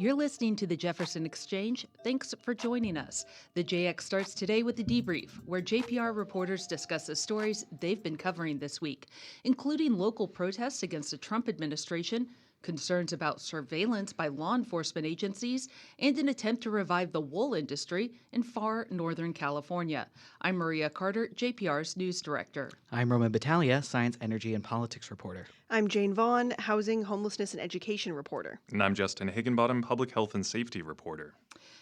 You're listening to the Jefferson Exchange. Thanks for joining us. The JX starts today with a debrief, where JPR reporters discuss the stories they've been covering this week, including local protests against the Trump administration, concerns about surveillance by law enforcement agencies, and an attempt to revive the wool industry in far northern California. I'm Maria Carter, JPR's news director. I'm Roman Battaglia, science, energy, and politics reporter. I'm Jane Vaughn, housing, homelessness, and education reporter. And I'm Justin Higginbottom, public health and safety reporter.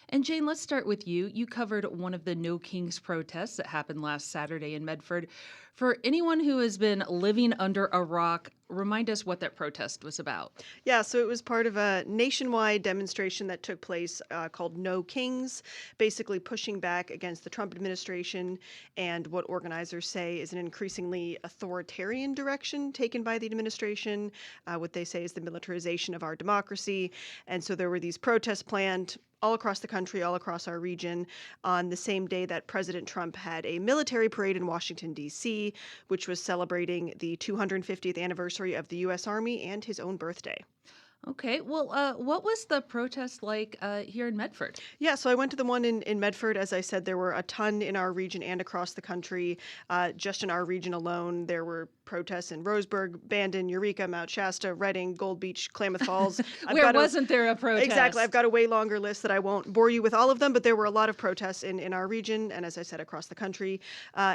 And Jane, let's start with you. You covered one of the No Kings protests that happened last Saturday in Medford. For anyone who has been living under a rock, remind us what that protest was about. Yeah, so it was part of a nationwide demonstration that took place called No Kings, basically pushing back against the Trump administration and what organizers say is an increasingly authoritarian direction taken by the administration, what they say is the militarization of our democracy. And so there were these protests planned all across the country, all across our region, on the same day that President Trump had a military parade in Washington, D.C., which was celebrating the 250th anniversary of the U.S. Army and his own birthday. Okay, well, what was the protest like here in Medford? Yeah, so I went to the one in Medford. As I said, there were a ton in our region and across the country. Just in our region alone, there were protests in Roseburg, Bandon, Eureka, Mount Shasta, Redding, Gold Beach, Klamath Falls. Where wasn't there a protest? Exactly. I've got a way longer list that I won't bore you with all of them, but there were a lot of protests in our region and, as I said, across the country.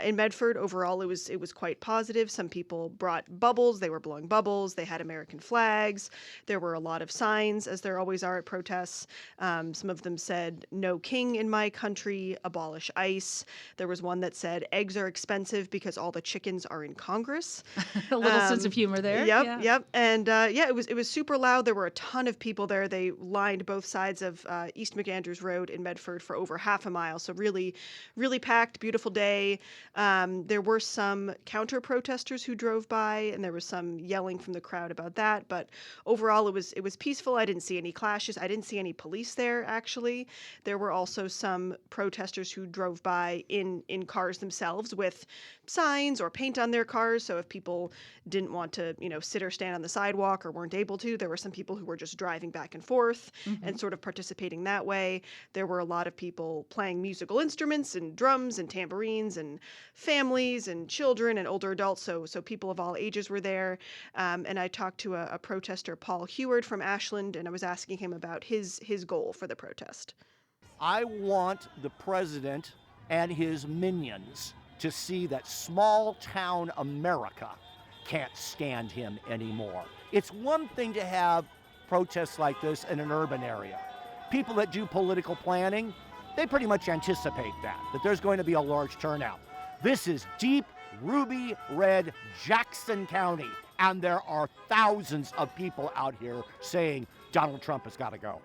In Medford, overall, it was quite positive. Some people brought bubbles. They were blowing bubbles. They had American flags. There were a lot of signs, as there always are at protests. Some of them said, "No king in my country, abolish ICE." There was one that said, "Eggs are expensive because all the chickens are in Congress." A little sense of humor there. Yep. And it was super loud. There were a ton of people there. They lined both sides of East McAndrews Road in Medford for over half a mile. So really, really packed, beautiful day. There were some counter protesters who drove by, and there was some yelling from the crowd about that. But overall, it was peaceful. I didn't see any clashes. I didn't see any police there, actually. There were also some protesters who drove by in cars themselves with signs or paint on their cars. So if people didn't want to, sit or stand on the sidewalk or weren't able to, there were some people who were just driving back and forth and sort of participating that way. There were a lot of people playing musical instruments and drums and tambourines and families and children and older adults. So people of all ages were there. And I talked to a protester, Paul Heward from Ashland, and I was asking him about his goal for the protest. I want the president and his minions to see that small town America can't stand him anymore. It's one thing to have protests like this in an urban area. People that do political planning, they pretty much anticipate that there's going to be a large turnout. This is deep ruby red Jackson County, and there are thousands of people out here saying Donald Trump has got to go.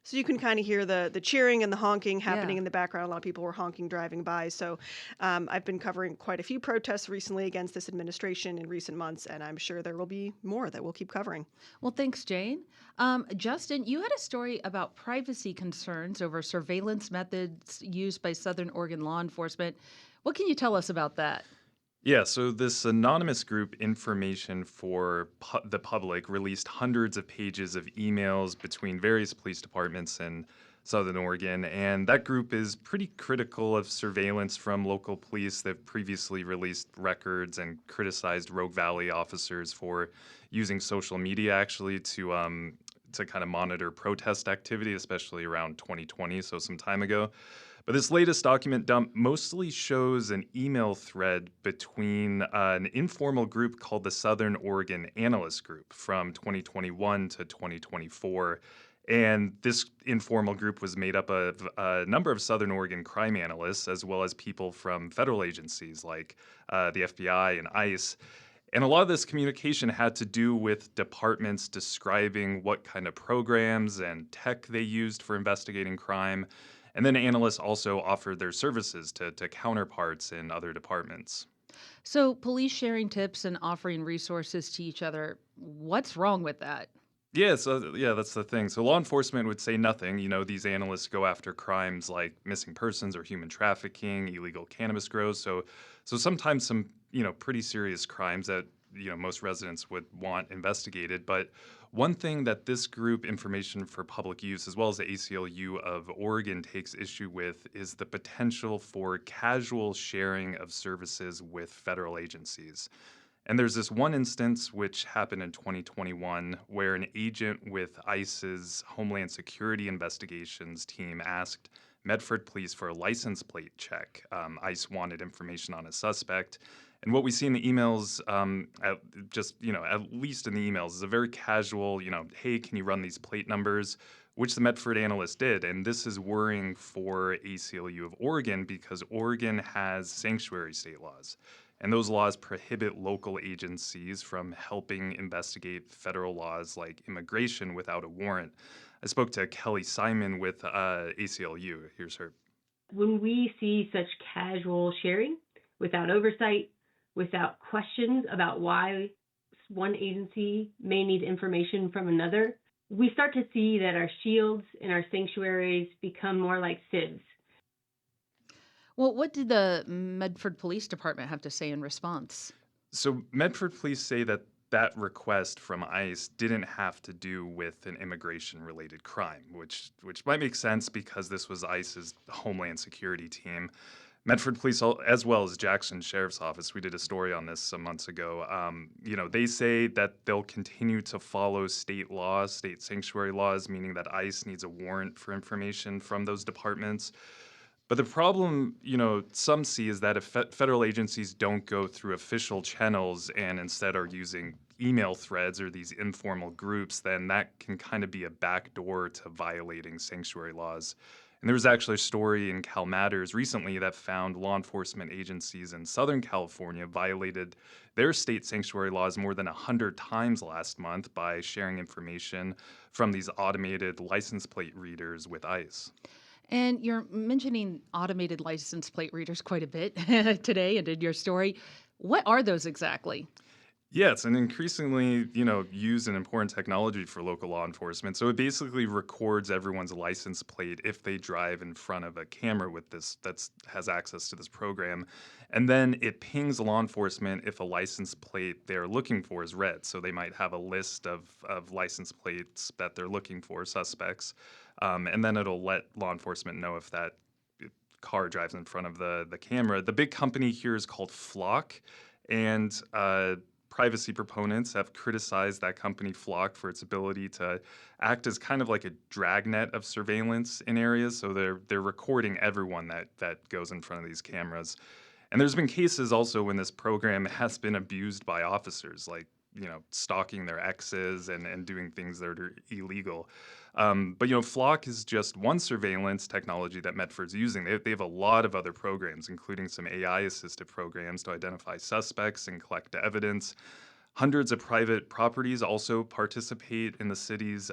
So you can kind of hear the cheering and the honking happening in the background. A lot of people were honking driving by. So I've been covering quite a few protests recently against this administration in recent months, and I'm sure there will be more that we'll keep covering. Well, thanks, Jane. Justin, you had a story about privacy concerns over surveillance methods used by Southern Oregon law enforcement. What can you tell us about that? Yeah, so this anonymous group, Information for the Public, released hundreds of pages of emails between various police departments in Southern Oregon, and that group is pretty critical of surveillance from local police. They've previously released records and criticized Rogue Valley officers for using social media actually to kind of monitor protest activity, especially around 2020, so some time ago. But this latest document dump mostly shows an email thread between an informal group called the Southern Oregon Analyst Group from 2021 to 2024. And this informal group was made up of a number of Southern Oregon crime analysts, as well as people from federal agencies like the FBI and ICE. And a lot of this communication had to do with departments describing what kind of programs and tech they used for investigating crime. And then analysts also offered their services to counterparts in other departments. So police sharing tips and offering resources to each other, what's wrong with that? Yeah, that's the thing. So law enforcement would say nothing. These analysts go after crimes like missing persons or human trafficking, illegal cannabis grows. So sometimes some, pretty serious crimes that most residents would want investigated. But one thing that this group, Information for Public Use, as well as the ACLU of Oregon, takes issue with is the potential for casual sharing of services with federal agencies. And there's this one instance which happened in 2021 where an agent with ICE's Homeland Security Investigations team asked Medford police for a license plate check. ICE wanted information on a suspect. And what we see in the emails, at least in the emails, is a very casual, hey, can you run these plate numbers? Which the Medford analyst did. And this is worrying for ACLU of Oregon because Oregon has sanctuary state laws. And those laws prohibit local agencies from helping investigate federal laws like immigration without a warrant. I spoke to Kelly Simon with ACLU. Here's her. When we see such casual sharing without oversight, without questions about why one agency may need information from another, we start to see that our shields and our sanctuaries become more like sieves. Well, what did the Medford Police Department have to say in response? So Medford police say that request from ICE didn't have to do with an immigration-related crime, which might make sense because this was ICE's Homeland Security team. Medford Police, as well as Jackson Sheriff's Office, we did a story on this some months ago. They say that they'll continue to follow state laws, state sanctuary laws, meaning that ICE needs a warrant for information from those departments. But the problem, some see is that if federal agencies don't go through official channels and instead are using email threads or these informal groups, then that can kind of be a backdoor to violating sanctuary laws. And there was actually a story in Cal Matters recently that found law enforcement agencies in Southern California violated their state sanctuary laws more than 100 times last month by sharing information from these automated license plate readers with ICE. And you're mentioning automated license plate readers quite a bit today and in your story. What are those exactly? Yeah, it's an increasingly, used and important technology for local law enforcement. So it basically records everyone's license plate if they drive in front of a camera with this that has access to this program. And then it pings law enforcement if a license plate they're looking for is red. So they might have a list of license plates that they're looking for, suspects. And then it'll let law enforcement know if that car drives in front of the camera. The big company here is called Flock. And privacy proponents have criticized that company Flock for its ability to act as kind of like a dragnet of surveillance in areas. So they're recording everyone that goes in front of these cameras. And there's been cases also when this program has been abused by officers, like stalking their exes and doing things that are illegal. But Flock is just one surveillance technology that Medford's using. They have a lot of other programs, including some AI-assisted programs to identify suspects and collect evidence. Hundreds of private properties also participate in the city's,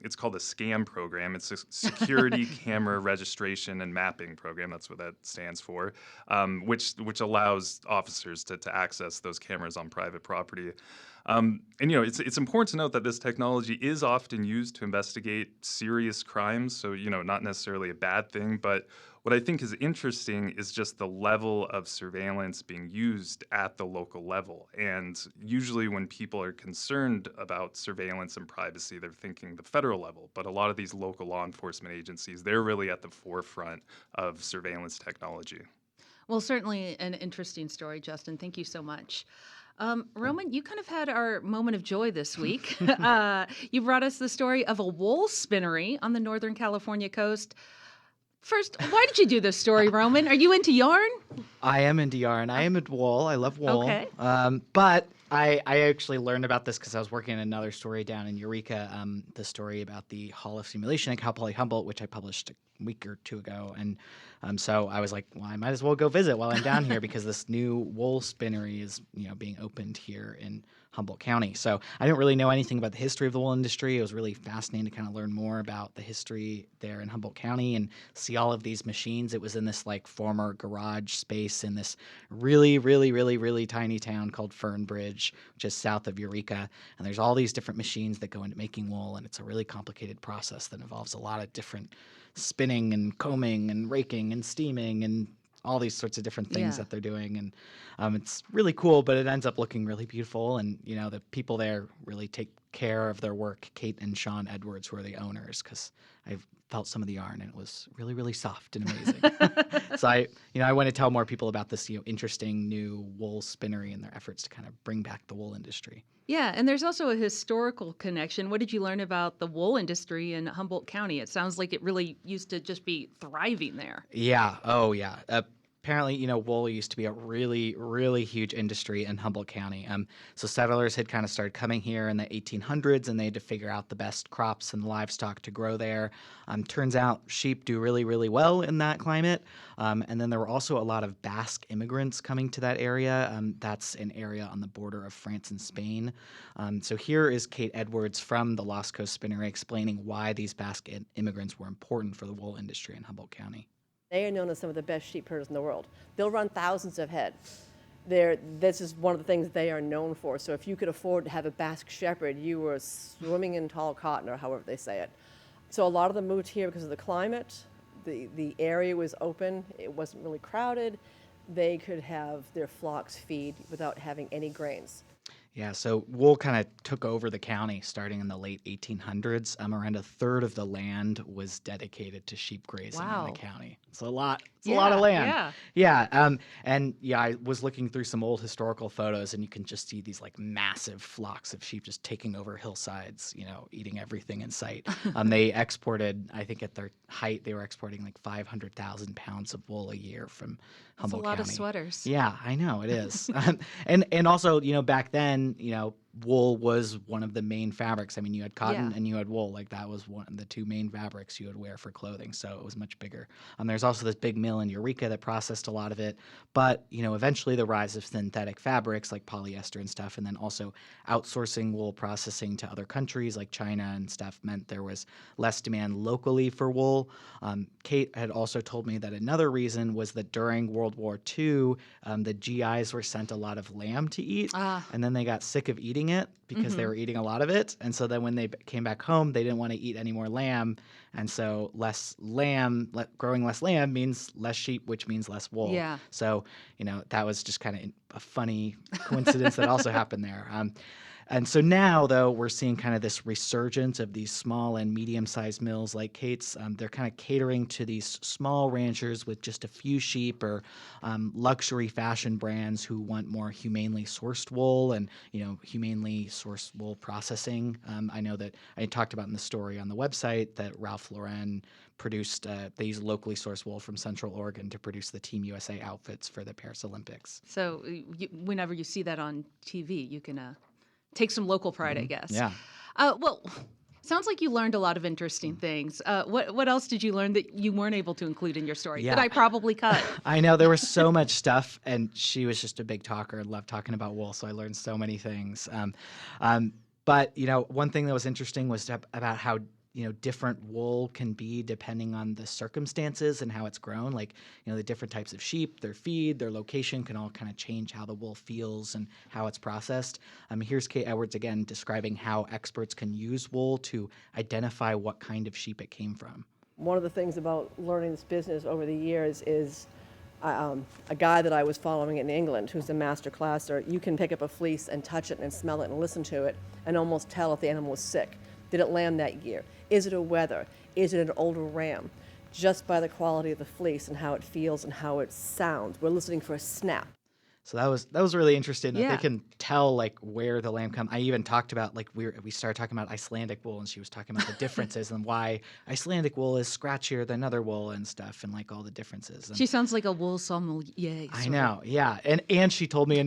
it's called the SCAM program. It's a security camera registration and mapping program. That's what that stands for, which allows officers to access those cameras on private property. It's important to note that this technology is often used to investigate serious crimes. So, not necessarily a bad thing, but what I think is interesting is just the level of surveillance being used at the local level. And usually when people are concerned about surveillance and privacy, they're thinking the federal level. But a lot of these local law enforcement agencies, they're really at the forefront of surveillance technology. Well, certainly an interesting story, Justin. Thank you so much. Roman, you kind of had our moment of joy this week. You brought us the story of a wool spinnery on the Northern California coast. First, why did you do this story, Roman? Are you into yarn? I am into yarn. I am into wool. I love wool. Okay. But I actually learned about this because I was working on another story down in Eureka, the story about the Hall of Simulation at Cal Poly Humboldt, which I published a week or two ago. And so I was like, well, I might as well go visit while I'm down here because this new wool spinnery is, being opened here in Humboldt County. So I didn't really know anything about the history of the wool industry. It was really fascinating to kind of learn more about the history there in Humboldt County and see all of these machines. It was in this former garage space in this really, really, really, really tiny town called Fernbridge, which is south of Eureka. And there's all these different machines that go into making wool, and it's a really complicated process that involves a lot of different spinning and combing and raking and steaming and all these sorts of different things Yeah. that they're doing. And it's really cool, but it ends up looking really beautiful. And, the people there really take care of their work. Cate and Shaun Edwards were the owners, because I've felt some of the yarn and it was really, really soft and amazing. So I want to tell more people about this, interesting new wool spinnery and their efforts to kind of bring back the wool industry. Yeah, and there's also a historical connection. What did you learn about the wool industry in Humboldt County? It sounds like it really used to just be thriving there. Yeah. Oh, yeah. Apparently, wool used to be a really, really huge industry in Humboldt County. So settlers had kind of started coming here in the 1800s, and they had to figure out the best crops and livestock to grow there. Turns out sheep do really, really well in that climate. And then there were also a lot of Basque immigrants coming to that area. That's an area on the border of France and Spain. So here is Cate Edwards from the Lost Coast Spinnery explaining why these Basque immigrants were important for the wool industry in Humboldt County. They are known as some of the best sheep herders in the world. They'll run thousands of head. This is one of the things they are known for. So if you could afford to have a Basque shepherd, you were swimming in tall cotton, or however they say it. So a lot of them moved here because of the climate. The area was open. It wasn't really crowded. They could have their flocks feed without having any grains. Yeah, so wool kind of took over the county starting in the late 1800s. Around a third of the land was dedicated to sheep grazing in the county. It's a lot. It's a lot of land. Yeah. And I was looking through some old historical photos, and you can just see these like massive flocks of sheep just taking over hillsides, eating everything in sight. They exported, I think at their height, they were exporting like 500,000 pounds of wool a year from Humboldt County. That's a lot of sweaters. Yeah, I know it is. And also, back then, wool was one of the main fabrics. I mean, you had cotton and you had wool. Like that was one of the two main fabrics you would wear for clothing. So it was much bigger. There's also this big mill in Eureka that processed a lot of it. But, eventually the rise of synthetic fabrics like polyester and stuff, and then also outsourcing wool processing to other countries like China and stuff meant there was less demand locally for wool. Cate had also told me that another reason was that during World War II, the GIs were sent a lot of lamb to eat. And then they got sick of eating it because they were eating a lot of it. And so then when they came back home, they didn't want to eat any more lamb. And so growing less lamb means less sheep, which means less wool. Yeah. So, that was just kind of a funny coincidence that also happened there. And so now, though, we're seeing kind of this resurgence of these small and medium-sized mills like Cate's. They're kind of catering to these small ranchers with just a few sheep, or luxury fashion brands who want more humanely sourced wool and, humanely sourced wool processing. I know that I talked about in the story on the website that Ralph Lauren produced, they use locally sourced wool from Central Oregon to produce the Team USA outfits for the Paris Olympics. So whenever you see that on TV, you can take some local pride, I guess. Yeah. Well, sounds like you learned a lot of interesting things. What else did you learn that you weren't able to include in your story that I probably cut? I know there was so much stuff, and she was just a big talker and loved talking about wool, so I learned so many things. But one thing that was interesting was about how different wool can be depending on the circumstances and how it's grown. Like, the different types of sheep, their feed, their location can all kind of change how the wool feels and how it's processed. Here's Cate Edwards again describing how experts can use wool to identify what kind of sheep it came from. One of the things about learning this business over the years is a guy that I was following in England who's a master classer. You can pick up a fleece and touch it and smell it and listen to it and almost tell if the animal was sick. Did it lamb that year? Is it a wether? Is it an older ram? Just by the quality of the fleece and how it feels and how it sounds. We're listening for a snap. So that was really interesting that Yeah. they can tell like where the lamb come. I even talked about like we started talking about Icelandic wool, and she was talking about the differences and why Icelandic wool is scratchier than other wool and stuff, and like all the differences. And She sounds like a wool sommelier. I know, yeah. And she told me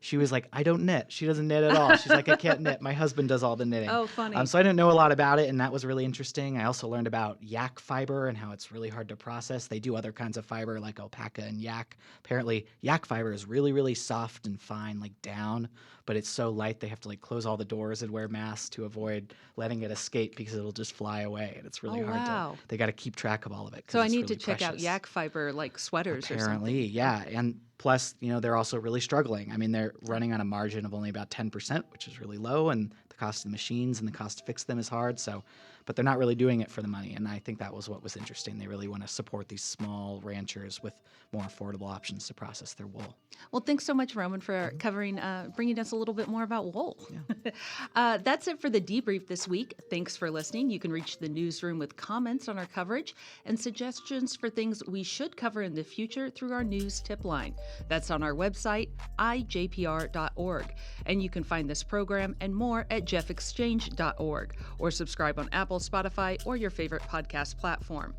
she was like, I don't knit. She doesn't knit at all. She's like, I can't knit. My husband does all the knitting. Oh, funny. So I didn't know a lot about it, and that was really interesting. I also learned about yak fiber and how it's really hard to process. They do other kinds of fiber like alpaca and yak. Apparently, yak fiber is really, really soft and fine, like down, but it's so light they have to like close all the doors and wear masks to avoid letting it escape because it'll just fly away, and it's really hard to. They got to keep track of all of it. So I it's need really to check out precious. yak fiber like sweaters or something. Apparently, yeah. And plus, they're also really struggling. I mean, they're running on a margin of only about 10%, which is really low, and the cost of the machines and the cost to fix them is hard. So, but they're not really doing it for the money. And I think that was what was interesting. They really want to support these small ranchers with more affordable options to process their wool. Well, thanks so much, Roman, for covering, bringing us a little bit more about wool. Yeah. That's it for the debrief this week. Thanks for listening. You can reach the newsroom with comments on our coverage and suggestions for things we should cover in the future through our news tip line. That's on our website, ijpr.org. And you can find this program and more at jeffexchange.org or subscribe on Apple, Spotify, or your favorite podcast platform.